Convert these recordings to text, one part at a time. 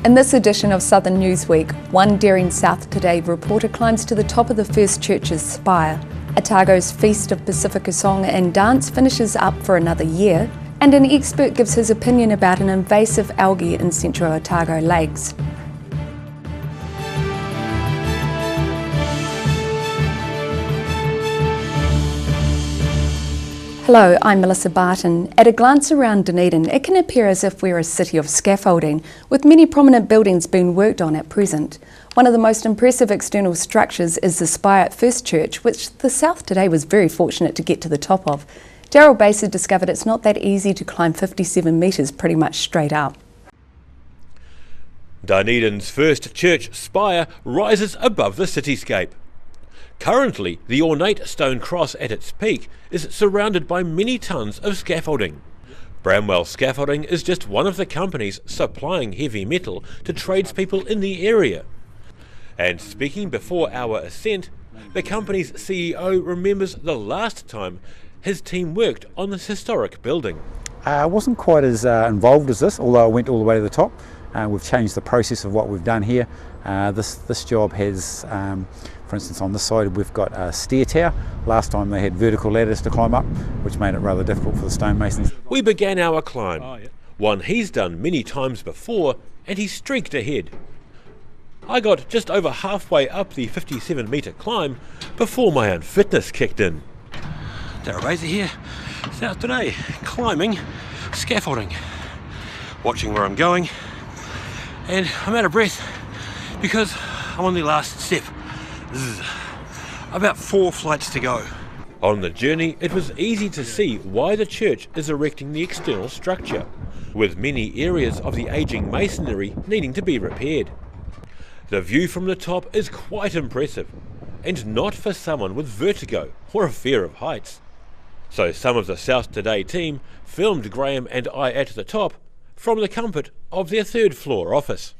In this edition of Southern Newsweek, one daring South Today reporter climbs to the top of the First Church's Spire. Otago's Feast of Pacifica Song and Dance finishes up for another year, and an expert gives his opinion about an invasive algae in central Otago lakes. Hello, I'm Melissa Barton. At a glance around Dunedin, it can appear as if we're a city of scaffolding, with many prominent buildings being worked on at present. One of the most impressive external structures is the Spire at First Church, which the South Today was very fortunate to get to the top of. Daryl Baser discovered it's not that easy to climb 57 metres pretty much straight up. Dunedin's First Church Spire rises above the cityscape. Currently, the ornate stone cross at its peak is surrounded by many tonnes of scaffolding. Bramwell Scaffolding is just one of the companies supplying heavy metal to tradespeople in the area. And speaking before our ascent, the company's CEO remembers the last time his team worked on this historic building. I wasn't quite as involved as this, although I went all the way to the top. We've changed the process of what we've done here. This job has, for instance, on this side we've got a stair tower. Last time they had vertical ladders to climb up, which made it rather difficult for the stonemasons. We began our climb, one he's done many times before, and he streaked ahead. I got just over halfway up the 57-metre climb before my unfitness kicked in. Daryl Baser here, South Today, climbing, scaffolding, watching where I'm going, and I'm out of breath because I'm on the last step. About 4 flights to go. On the journey, it was easy to see why the church is erecting the external structure, with many areas of the ageing masonry needing to be repaired. The view from the top is quite impressive, and not for someone with vertigo or a fear of heights. So some of the South Today team filmed Graham and I at the top from the comfort of their third floor office.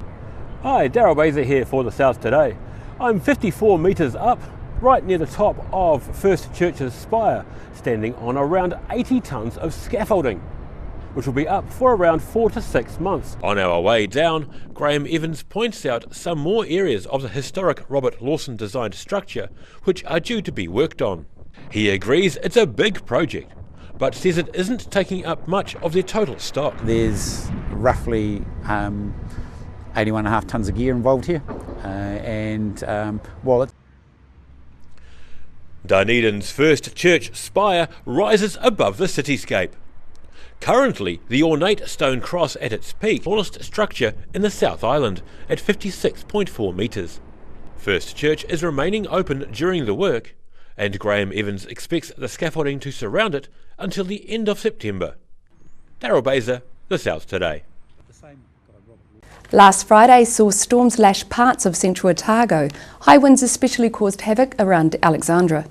Hi, Daryl Baser here for the South Today. I'm 54 metres up, right near the top of First Church's Spire, standing on around 80 tonnes of scaffolding, which will be up for around 4 to 6 months. On our way down, Graham Evans points out some more areas of the historic Robert Lawson designed structure which are due to be worked on. He agrees it's a big project, but says it isn't taking up much of their total stock. There's roughly 81.5 tonnes of gear involved here, Dunedin's First Church Spire rises above the cityscape. Currently, the ornate stone cross at its peak, tallest structure in the South Island at 56.4 metres. First Church is remaining open during the work, and Graham Evans expects the scaffolding to surround it until the end of September. Daryl Baser, the South Today. Last Friday saw storms lash parts of central Otago. High winds especially caused havoc around Alexandra.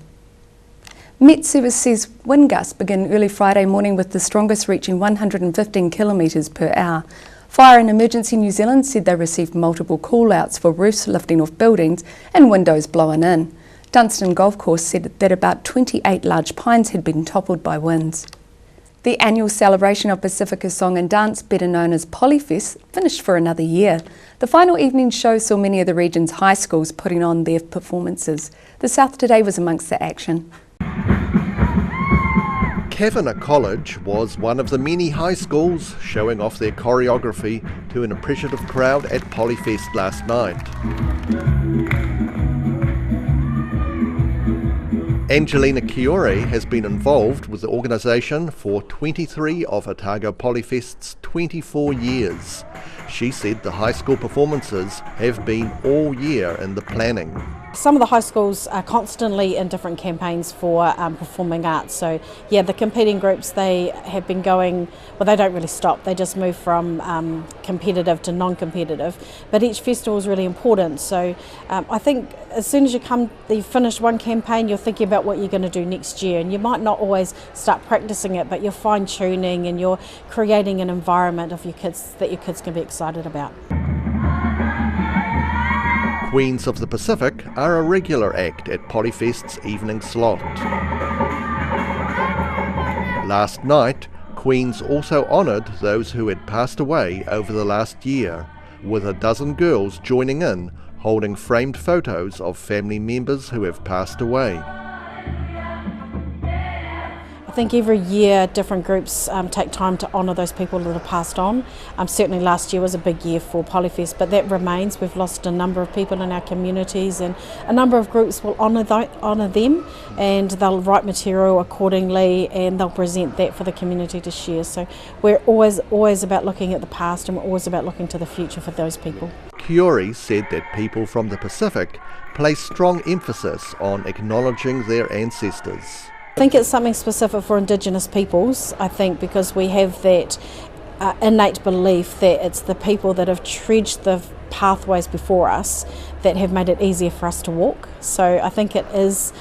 Met Service says wind gusts begin early Friday morning with the strongest reaching 115 kilometres per hour. Fire and Emergency New Zealand said they received multiple call-outs for roofs lifting off buildings and windows blown in. Dunstan Golf Course said that about 28 large pines had been toppled by winds. The annual celebration of Pacifica Song and Dance, better known as Polyfest, finished for another year. The final evening show saw many of the region's high schools putting on their performances. The South Today was amongst the action. Kavanagh College was one of the many high schools showing off their choreography to an appreciative crowd at Polyfest last night. Angelina Chiore has been involved with the organisation for 23 of Otago Polyfest's 24 years. She said the high school performances have been all year in the planning. Some of the high schools are constantly in different campaigns for performing arts. So yeah, the competing groups, they have been going, well, they don't really stop. They just move from competitive to non-competitive. But each festival is really important. So I think as soon as you finish one campaign, you're thinking about what you're going to do next year. And you might not always start practicing it, but you're fine-tuning and you're creating an environment of your kids that your kids can be excited about. Queens of the Pacific are a regular act at Polyfest's evening slot. Last night, Queens also honoured those who had passed away over the last year, with a dozen girls joining in, holding framed photos of family members who have passed away. I think every year different groups take time to honour those people that have passed on. Certainly last year was a big year for Polyfest, but that remains. We've lost a number of people in our communities, and a number of groups will honour them, and they'll write material accordingly, and they'll present that for the community to share. So we're always about looking at the past, and we're always about looking to the future for those people. Kiori said that people from the Pacific place strong emphasis on acknowledging their ancestors. I think it's something specific for Indigenous peoples, I think, because we have that innate belief that it's the people that have trudged the pathways before us that have made it easier for us to walk. So I think it is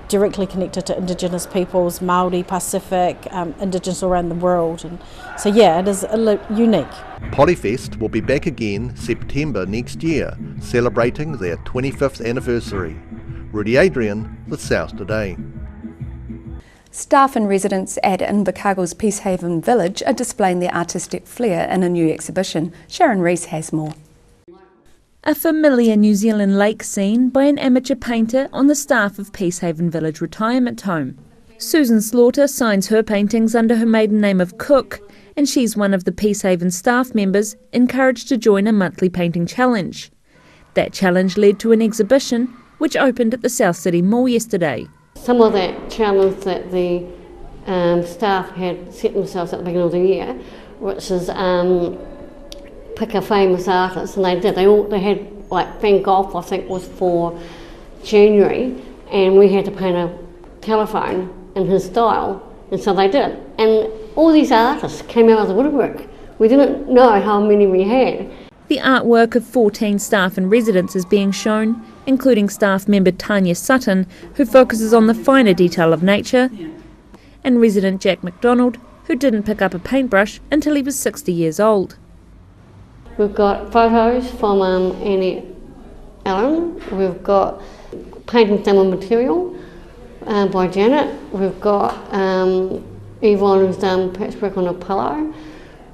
directly connected to Indigenous peoples, Māori, Pacific, Indigenous all around the world. And so yeah, it is unique. Polyfest will be back again September next year, celebrating their 25th anniversary. Rudy Adrian, The South Today. Staff and residents at Invercargill's Peacehaven Village are displaying their artistic flair in a new exhibition. Sharon Rees has more. A familiar New Zealand lake scene by an amateur painter on the staff of Peacehaven Village Retirement Home. Susan Slaughter signs her paintings under her maiden name of Cook, and she's one of the Peacehaven staff members encouraged to join a monthly painting challenge. That challenge led to an exhibition which opened at the South City Mall yesterday. Some of that challenge that the staff had set themselves at the beginning of the year, which is pick a famous artist, and they did. They had, like, Van Gogh, I think, was for January, and we had to paint a telephone in his style, and so they did. And all these artists came out of the woodwork. We didn't know how many we had. The artwork of 14 staff and residents is being shown, including staff member Tanya Sutton, who focuses on the finer detail of nature, and resident Jack McDonald, who didn't pick up a paintbrush until he was 60 years old. We've got photos from Annie Allen. We've got paintings done with material by Janet. We've got Yvonne who's done patchwork on a pillow.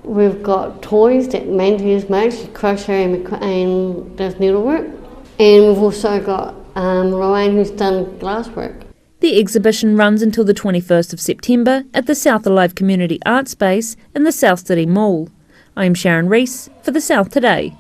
We've got toys that Mandy has made. She crochets and does needlework. And we've also got Rowan who's done glasswork. The exhibition runs until the 21st of September at the South Alive Community Art Space in the South City Mall. I'm Sharon Rees for The South Today.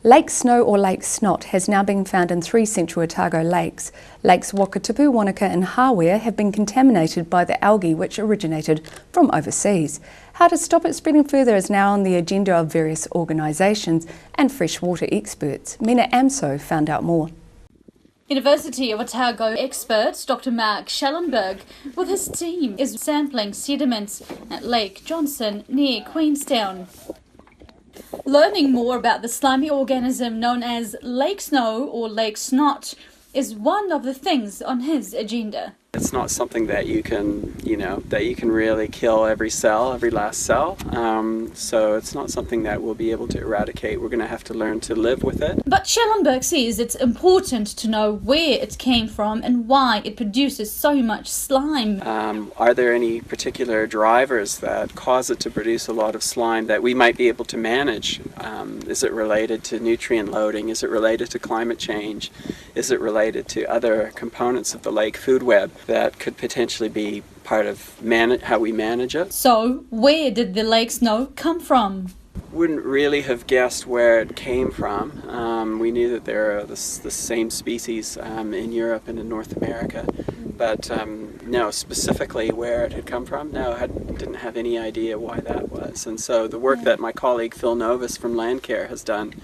Lake Snow or Lake Snot has now been found in 3 Central Otago lakes. Lakes Wakatipu, Wanaka and Hawea have been contaminated by the algae which originated from overseas. How to stop it spreading further is now on the agenda of various organisations and freshwater experts. Mina Amso found out more. University of Otago expert Dr. Mark Schellenberg with his team is sampling sediments at Lake Johnson near Queenstown. Learning more about the slimy organism known as lake snow or lake snot is one of the things on his agenda. It's not something that you can, really kill every last cell. So it's not something that we'll be able to eradicate. We're going to have to learn to live with it. But Schellenberg says it's important to know where it came from and why it produces so much slime. Are there any particular drivers that cause it to produce a lot of slime that we might be able to manage? Is it related to nutrient loading? Is it related to climate change? Is it related to other components of the lake food web that could potentially be part of how we manage it? So, where did the lake snow come from? Wouldn't really have guessed where it came from. We knew that there are the same species in Europe and in North America, but no, specifically where it had come from, no, I didn't have any idea why that was. And so the work that my colleague Phil Novus from Landcare has done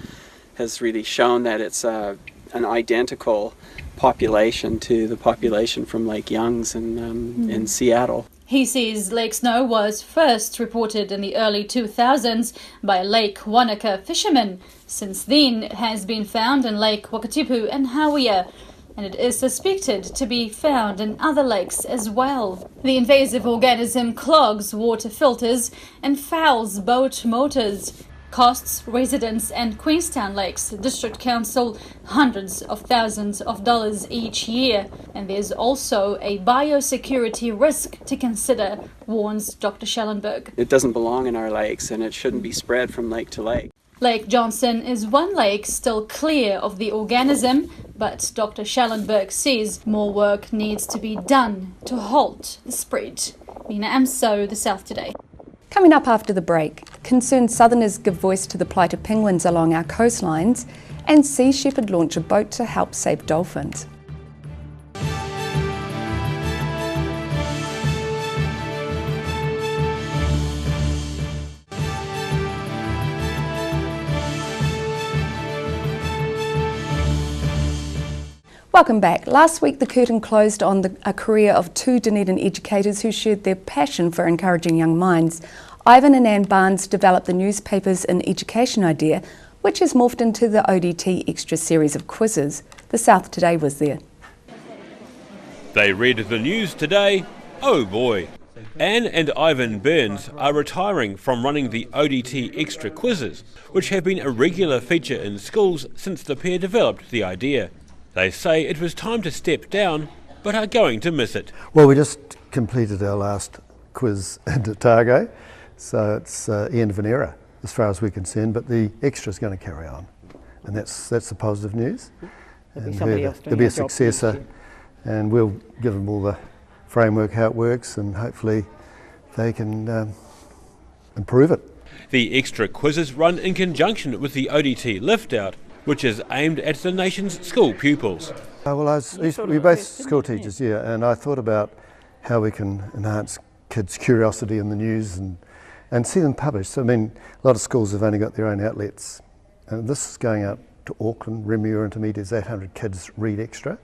has really shown that it's an identical population to the population from Lake Young's in Seattle. He says lake snow was first reported in the early 2000s by Lake Wanaka fishermen. Since then, it has been found in Lake Wakatipu and Hawea, and it is suspected to be found in other lakes as well. The invasive organism clogs water filters and fouls boat motors. Costs residents and Queenstown Lakes District Council hundreds of thousands of dollars each year. And there's also a biosecurity risk to consider, warns Dr. Schellenberg. It doesn't belong in our lakes and it shouldn't be spread from lake to lake. Lake Johnson is one lake still clear of the organism, but Dr. Schallenberg says more work needs to be done to halt the spread. Mina Amso, The South Today. Coming up after the break, concerned southerners give voice to the plight of penguins along our coastlines, and Sea Shepherd launch a boat to help save dolphins. Welcome back. Last week the curtain closed on a career of two Dunedin educators who shared their passion for encouraging young minds. Ivan and Anne Barnes developed the newspapers in education idea, which has morphed into the ODT Extra series of quizzes. The South Today was there. They read the news today. Oh boy. Anne and Ivan Burns are retiring from running the ODT Extra quizzes, which have been a regular feature in schools since the pair developed the idea. They say it was time to step down, but are going to miss it. Well, we just completed our last quiz in Otago, so it's the end of an era as far as we're concerned, but the extra is going to carry on, and that's the positive news. There'll be a successor, and we'll give them all the framework, how it works, and hopefully they can improve it. The extra quizzes run in conjunction with the ODT Lift Out, which is aimed at the nation's school pupils. We're both school teachers, yeah, and I thought about how we can enhance kids' curiosity in the news and see them published. So, I mean, a lot of schools have only got their own outlets, and this is going out to Auckland, Remuera, Intermediate, 800 kids read extra,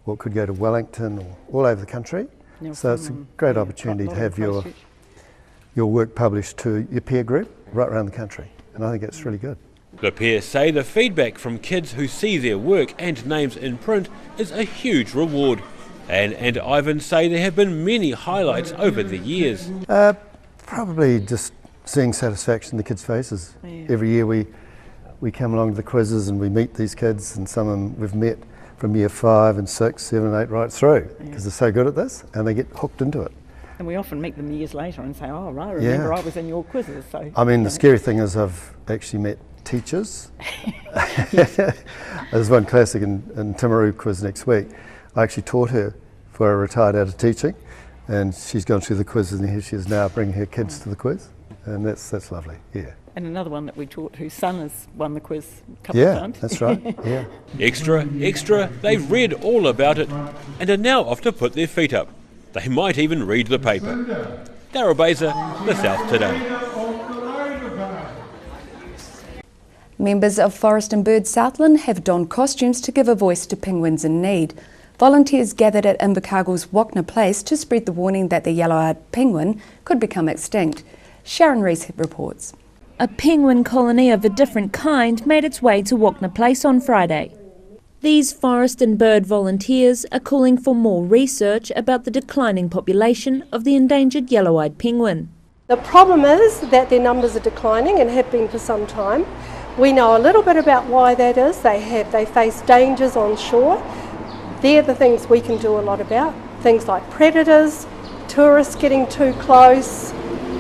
or it could go to Wellington or all over the country. So it's a great opportunity to have your work published to your peer group right around the country, and I think it's really good. The pair say the feedback from kids who see their work and names in print is a huge reward. Anne and Ivan say there have been many highlights over the years. Probably just seeing satisfaction in the kids' faces. Yeah. Every year we come along to the quizzes and we meet these kids, and some of them we've met from year 5 and 6, 7, 8 right through, because they're so good at this and they get hooked into it. And we often meet them years later and say, oh right, I remember I was in your quizzes. So, I mean, the scary thing is I've actually met teachers. There's one classic in Timaru quiz next week. I actually taught her before I retired out of teaching, and she's gone through the quizzes, and here she is now bringing her kids to the quiz, and that's lovely, yeah. And another one that we taught whose son has won the quiz a couple of times. Yeah, that's right, yeah. Extra, they've read all about it and are now off to put their feet up. They might even read the paper. Daryl Baser, The South Today. Members of Forest and Bird Southland have donned costumes to give a voice to penguins in need. Volunteers gathered at Invercargill's Wachna Place to spread the warning that the yellow-eyed penguin could become extinct. Sharon Rees reports. A penguin colony of a different kind made its way to Wachna Place on Friday. These forest and bird volunteers are calling for more research about the declining population of the endangered yellow-eyed penguin. The problem is that their numbers are declining and have been for some time. We know a little bit about why that is. They face dangers on shore. They're the things we can do a lot about. Things like predators, tourists getting too close,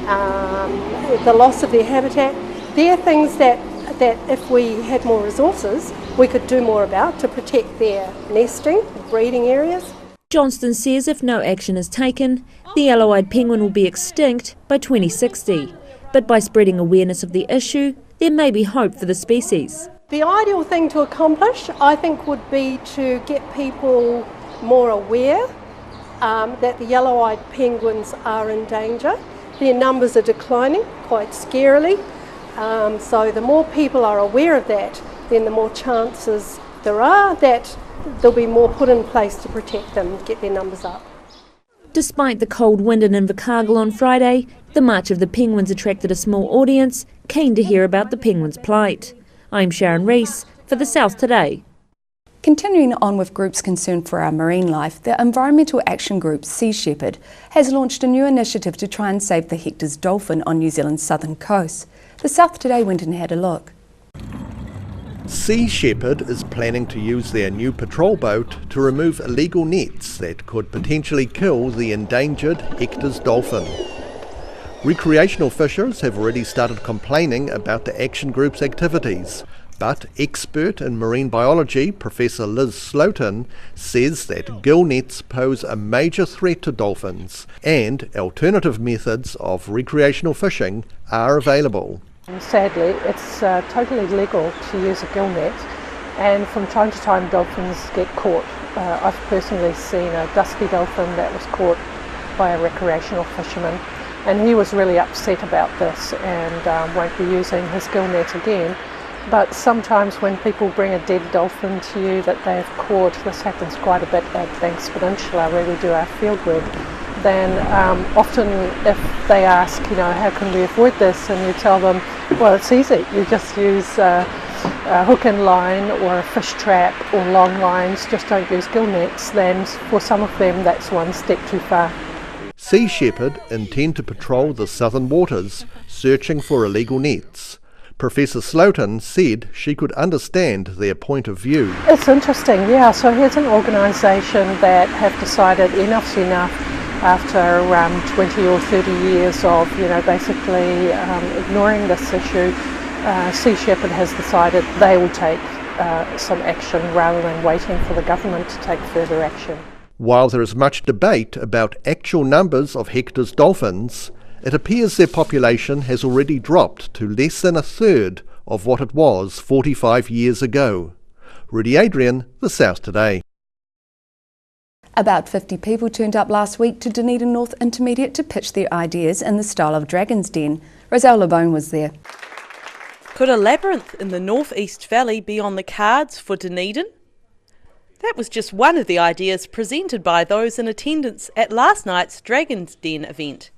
the loss of their habitat. They're things that if we had more resources, we could do more about to protect their nesting, breeding areas. Johnston says if no action is taken, the yellow-eyed penguin will be extinct by 2060. But by spreading awareness of the issue, there may be hope for the species. The ideal thing to accomplish, I think, would be to get people more aware that the yellow-eyed penguins are in danger. Their numbers are declining quite scarily, so the more people are aware of that, then the more chances there are that there'll be more put in place to protect them, get their numbers up. Despite the cold wind in Invercargill on Friday, the March of the Penguins attracted a small audience keen to hear about the penguins' plight. I'm Sharon Rees for The South Today. Continuing on with groups concerned for our marine life, the environmental action group Sea Shepherd has launched a new initiative to try and save the Hector's dolphin on New Zealand's southern coast. The South Today went and had a look. Sea Shepherd is planning to use their new patrol boat to remove illegal nets that could potentially kill the endangered Hector's dolphin. Recreational fishers have already started complaining about the action group's activities, but expert in marine biology, Professor Liz Slowton, says that gill nets pose a major threat to dolphins and alternative methods of recreational fishing are available. Sadly, it's totally legal to use a gill net, and from time to time dolphins get caught. I've personally seen a dusky dolphin that was caught by a recreational fisherman, and he was really upset about this and won't be using his gill net again. But sometimes when people bring a dead dolphin to you that they've caught, this happens quite a bit at Banks Peninsula where we do our field work, then often if they ask, how can we avoid this, and you tell them, well, it's easy, you just use a hook and line or a fish trap or long lines, just don't use gill nets, then for some of them that's one step too far. Sea Shepherd intend to patrol the southern waters, searching for illegal nets. Professor Slowton said she could understand their point of view. It's interesting, yeah. So here's an organisation that have decided enough's enough after 20 or 30 years of, basically ignoring this issue. Sea Shepherd has decided they will take some action rather than waiting for the government to take further action. While there is much debate about actual numbers of Hector's dolphins, it appears their population has already dropped to less than a third of what it was 45 years ago. Rudy Adrian, The South Today. About 50 people turned up last week to Dunedin North Intermediate to pitch their ideas in the style of Dragon's Den. Roselle LeBone was there. Could a labyrinth in the North East Valley be on the cards for Dunedin? That was just one of the ideas presented by those in attendance at last night's Dragon's Den event.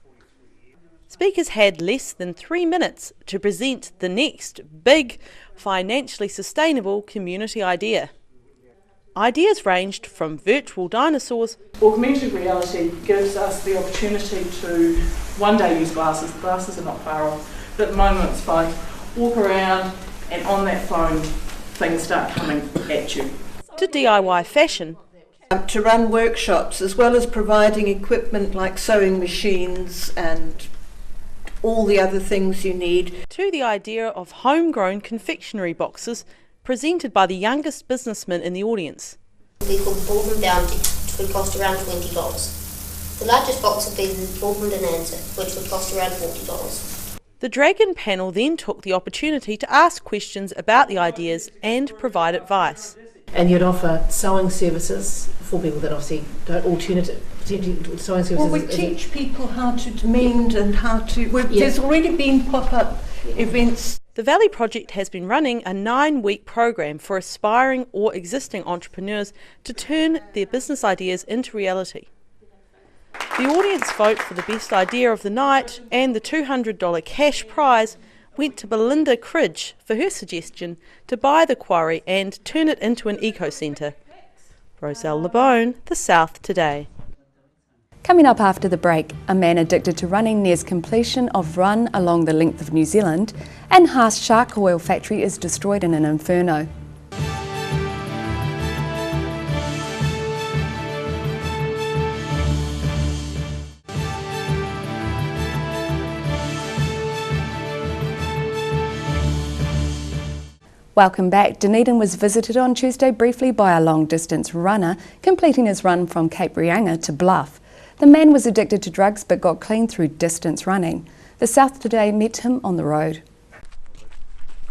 Speakers had less than 3 minutes to present the next big, financially sustainable community idea. Ideas ranged from virtual dinosaurs. Augmented reality gives us the opportunity to one day use glasses. The glasses are not far off, but at the moment it's fine. Walk around and on that phone things start coming at you. To DIY fashion. To run workshops as well as providing equipment like sewing machines and all the other things you need. To the idea of homegrown confectionery boxes presented by the youngest businessman in the audience. We could boil them down to would cost around $20. The largest box would be the Auckland and Answer, which would cost around $40. The Dragon panel then took the opportunity to ask questions about the ideas and provide advice. And you'd offer sewing services for people that obviously don't alternative sewing services. Well, we teach people how to mend and how to. There's already been pop-up events. The Valley Project has been running a 9-week program for aspiring or existing entrepreneurs to turn their business ideas into reality. The audience vote for the best idea of the night and the $200 cash prize went to Belinda Cridge for her suggestion to buy the quarry and turn it into an eco-centre. Roselle LeBone, The South Today. Coming up after the break, a man addicted to running nears completion of run along the length of New Zealand, and Haas shark oil factory is destroyed in an inferno. Welcome back. Dunedin was visited on Tuesday briefly by a long-distance runner, completing his run from Cape Reinga to Bluff. The man was addicted to drugs but got clean through distance running. The South Today met him on the road.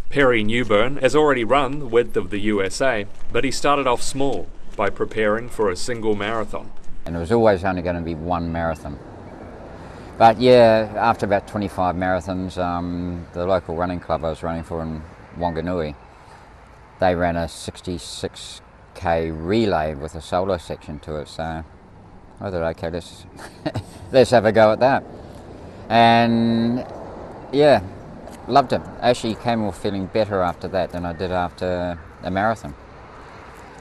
Perry Newburn has already run the width of the USA, but he started off small by preparing for a single marathon. And it was always only going to be one marathon. But yeah, after about 25 marathons, the local running club I was running for in Wanganui, they ran a 66k relay with a solo section to it, so I thought, okay, let's have a go at that. And yeah, loved it. Actually came off feeling better after that than I did after a marathon.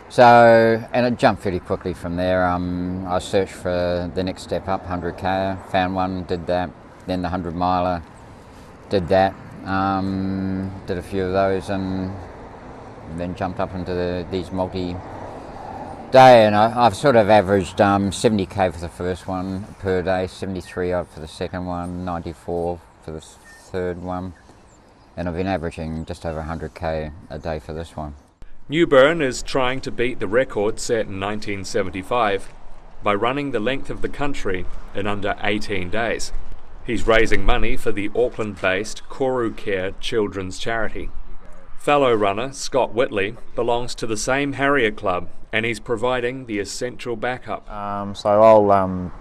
So, and it jumped fairly quickly from there. I searched for the next step up, 100k, found one, did that, then the 100 miler, did that, did a few of those, and then jumped up into these multi-distance day, and I've sort of averaged 70k for the first one per day, 73 odd for the second one, 94 for the third one, and I've been averaging just over 100k a day for this one. Newburn is trying to beat the record set in 1975 by running the length of the country in under 18 days. He's raising money for the Auckland-based Koru Care Children's Charity. Fellow runner Scott Whitley belongs to the same Harrier Club, and he's providing the essential backup. So I'll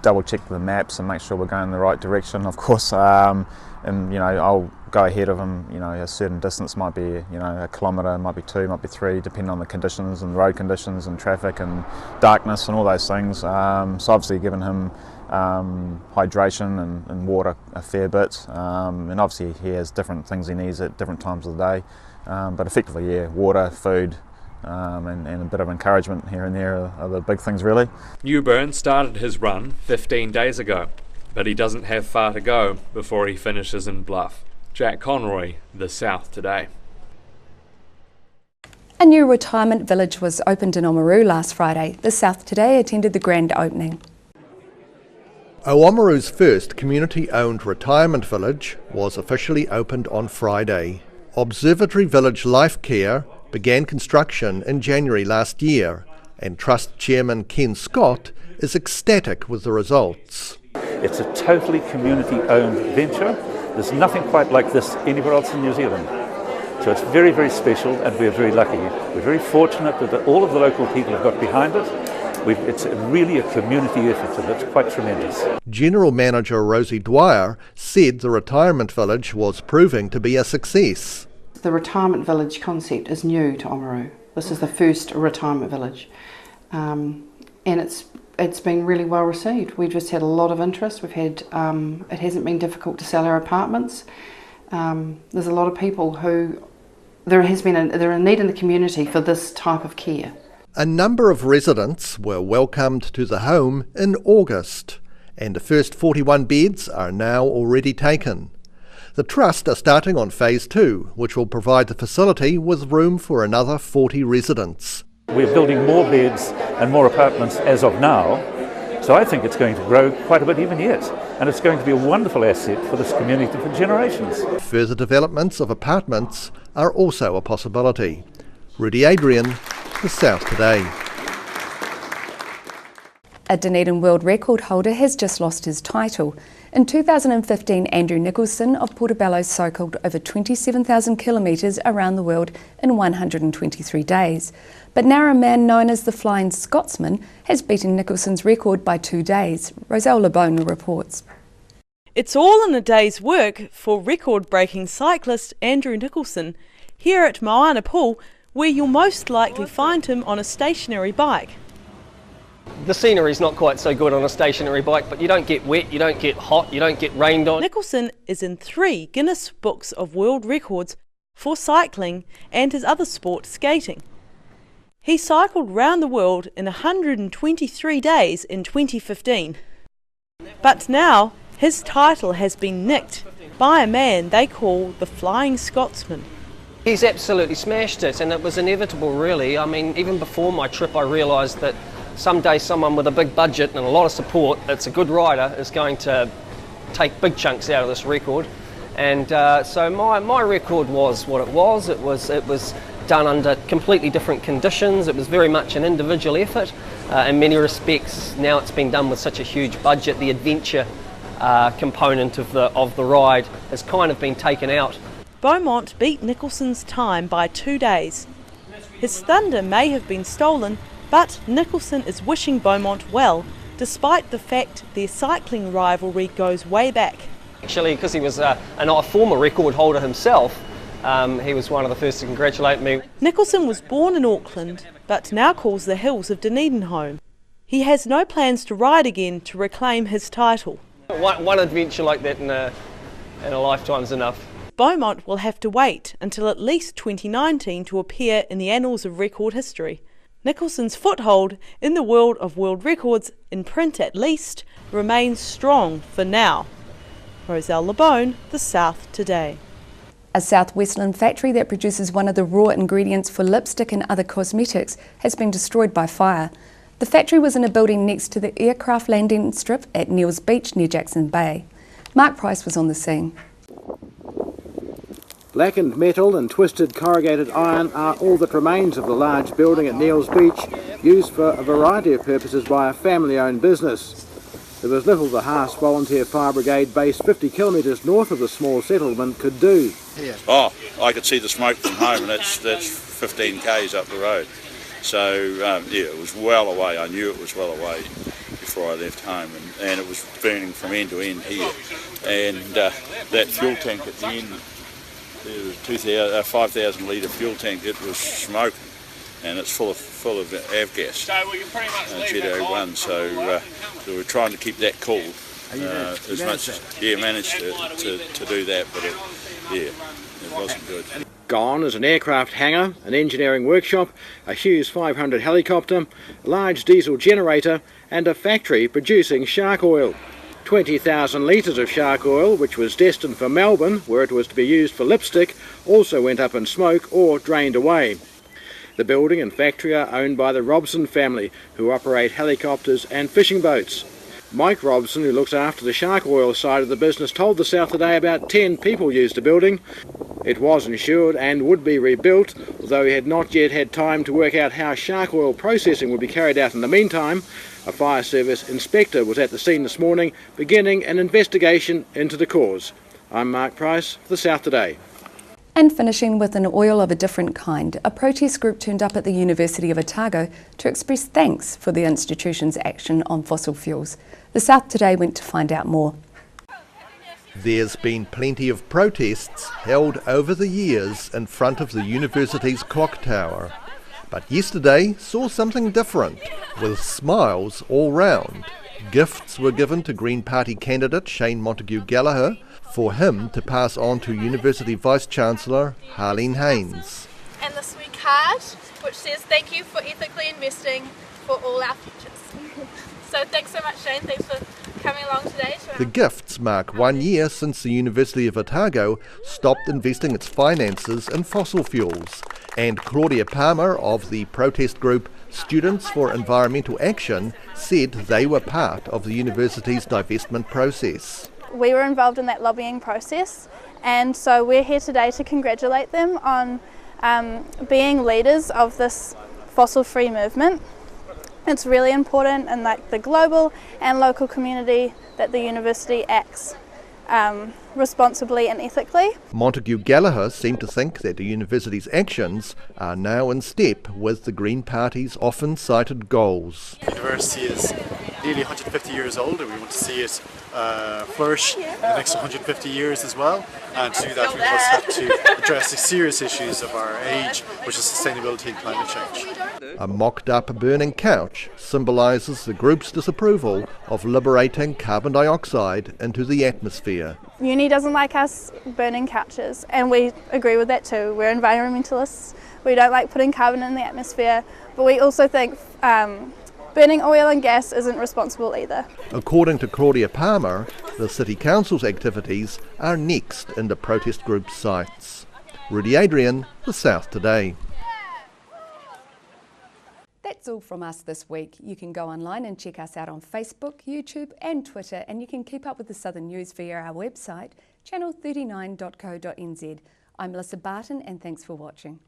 double check the maps and make sure we're going in the right direction, of course, and I'll go ahead of them. A certain distance, might be a kilometre, might be 2, might be 3, depending on the conditions and road conditions and traffic and darkness and all those things. So obviously giving him hydration and water a fair bit, and obviously he has different things he needs at different times of the day, but effectively, yeah, water, food, and a bit of encouragement here and there are the big things really. Newburn started his run 15 days ago, but he doesn't have far to go before he finishes in Bluff. Jack Conroy, The South Today. A new retirement village was opened in Oamaru last Friday. The South Today attended the grand opening. Oamaru's first community-owned retirement village was officially opened on Friday. Observatory Village Life Care began construction in January last year, and Trust Chairman Ken Scott is ecstatic with the results. It's a totally community-owned venture. There's nothing quite like this anywhere else in New Zealand. So it's very, very special, and we're very lucky. We're very fortunate that all of the local people have got behind it. It's really a community effort, and it's quite tremendous. General Manager Rosie Dwyer said the retirement village was proving to be a success. The retirement village concept is new to Oamaru. This is the first retirement village, and it's been really well received. We've just had a lot of interest. We've had it hasn't been difficult to sell our apartments. There's a lot of people who they're a need in the community for this type of care. A number of residents were welcomed to the home in August, and the first 41 beds are now already taken. The Trust are starting on Phase 2, which will provide the facility with room for another 40 residents. We're building more beds and more apartments as of now, so I think it's going to grow quite a bit even yet, and it's going to be a wonderful asset for this community for generations. Further developments of apartments are also a possibility. Rudy Adrian, The South Today. A Dunedin world record holder has just lost his title. In 2015, Andrew Nicholson of Portobello cycled over 27,000 kilometres around the world in 123 days. But now a man known as the Flying Scotsman has beaten Nicholson's record by 2 days. Roselle LeBone reports. It's all in a day's work for record-breaking cyclist Andrew Nicholson here at Moana Pool, where you'll most likely find him on a stationary bike. The scenery's not quite so good on a stationary bike, but you don't get wet, you don't get hot, you don't get rained on. Nicholson is in 3 Guinness Books of World Records for cycling and his other sport, skating. He cycled round the world in 123 days in 2015. But now his title has been nicked by a man they call the Flying Scotsman. He's absolutely smashed it, and it was inevitable really. I mean, even before my trip I realised that someday someone with a big budget and a lot of support that's a good rider is going to take big chunks out of this record. And so my record was what it was. It was done under completely different conditions. It was very much an individual effort. In many respects, now it's been done with such a huge budget, the adventure component of the ride has kind of been taken out. Beaumont beat Nicholson's time by 2 days. His thunder may have been stolen, but Nicholson is wishing Beaumont well, despite the fact their cycling rivalry goes way back. Actually, because he was a former record holder himself, he was one of the first to congratulate me. Nicholson was born in Auckland, but now calls the hills of Dunedin home. He has no plans to ride again to reclaim his title. One adventure like that in a lifetime's enough. Beaumont will have to wait until at least 2019 to appear in the annals of record history. Nicholson's foothold in the world of world records, in print at least, remains strong for now. Roselle LeBone, The South Today. A South Westland factory that produces one of the raw ingredients for lipstick and other cosmetics has been destroyed by fire. The factory was in a building next to the aircraft landing strip at Neils Beach near Jackson Bay. Mark Price was on the scene. Blackened metal and twisted corrugated iron are all that remains of the large building at Neils Beach, used for a variety of purposes by a family-owned business. There was little the Haas Volunteer Fire Brigade base 50 kilometres north of the small settlement could do. Oh, I could see the smoke from home, and that's 15 k's up the road. So yeah, it was well away. I knew it was well away before I left home, and it was burning from end to end here. And that fuel tank at the end, the 5,000 litre fuel tank, it was smoking, and it's full of avgas, Jet-01. So we were trying to keep that cool as much as managed to do that, but it wasn't good. Gone is an aircraft hangar, an engineering workshop, a Hughes 500 helicopter, a large diesel generator and a factory producing shark oil. 20,000 litres of shark oil, which was destined for Melbourne, where it was to be used for lipstick, also went up in smoke or drained away. The building and factory are owned by the Robson family, who operate helicopters and fishing boats. Mike Robson, who looks after the shark oil side of the business, told the South Today about 10 people used the building. It was insured and would be rebuilt, although he had not yet had time to work out how shark oil processing would be carried out in the meantime. A fire service inspector was at the scene this morning, beginning an investigation into the cause. I'm Mark Price for the South Today. And finishing with an oil of a different kind, a protest group turned up at the University of Otago to express thanks for the institution's action on fossil fuels. The South Today went to find out more. There's been plenty of protests held over the years in front of the university's clock tower. But yesterday saw something different, with smiles all round. Gifts were given to Green Party candidate Shane Montague-Gallagher for him to pass on to University Vice-Chancellor Harleen Haynes. And this wee card, which says thank you for ethically investing for all our futures. So thanks so much, Shane. Thanks for coming along today. The gifts mark 1 year since the University of Otago stopped investing its finances in fossil fuels. And Claudia Palmer of the protest group Students for Environmental Action said they were part of the university's divestment process. We were involved in that lobbying process, and so we're here today to congratulate them on being leaders of this fossil-free movement. It's really important in the global and local community that the university acts responsibly and ethically. Montague-Gallagher seemed to think that the university's actions are now in step with the Green Party's often cited goals. The university is nearly 150 years old, and we want to see it flourish in the next 150 years as well. And to do that, we must have to address the serious issues of our age, which is sustainability and climate change. A mocked-up burning couch symbolises the group's disapproval of liberating carbon dioxide into the atmosphere. Uni doesn't like us burning couches, and we agree with that too. We're environmentalists. We don't like putting carbon in the atmosphere, but we also think burning oil and gas isn't responsible either. According to Claudia Palmer, the City Council's activities are next in the protest group's sights. Rudy Adrian, The South Today. That's all from us this week. You can go online and check us out on Facebook, YouTube and Twitter, and you can keep up with the Southern News via our website, channel39.co.nz. I'm Melissa Barton, and thanks for watching.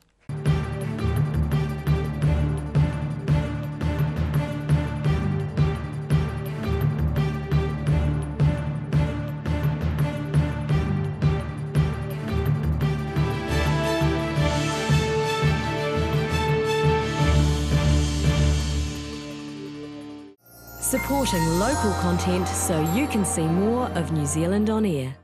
Supporting local content so you can see more of New Zealand on air.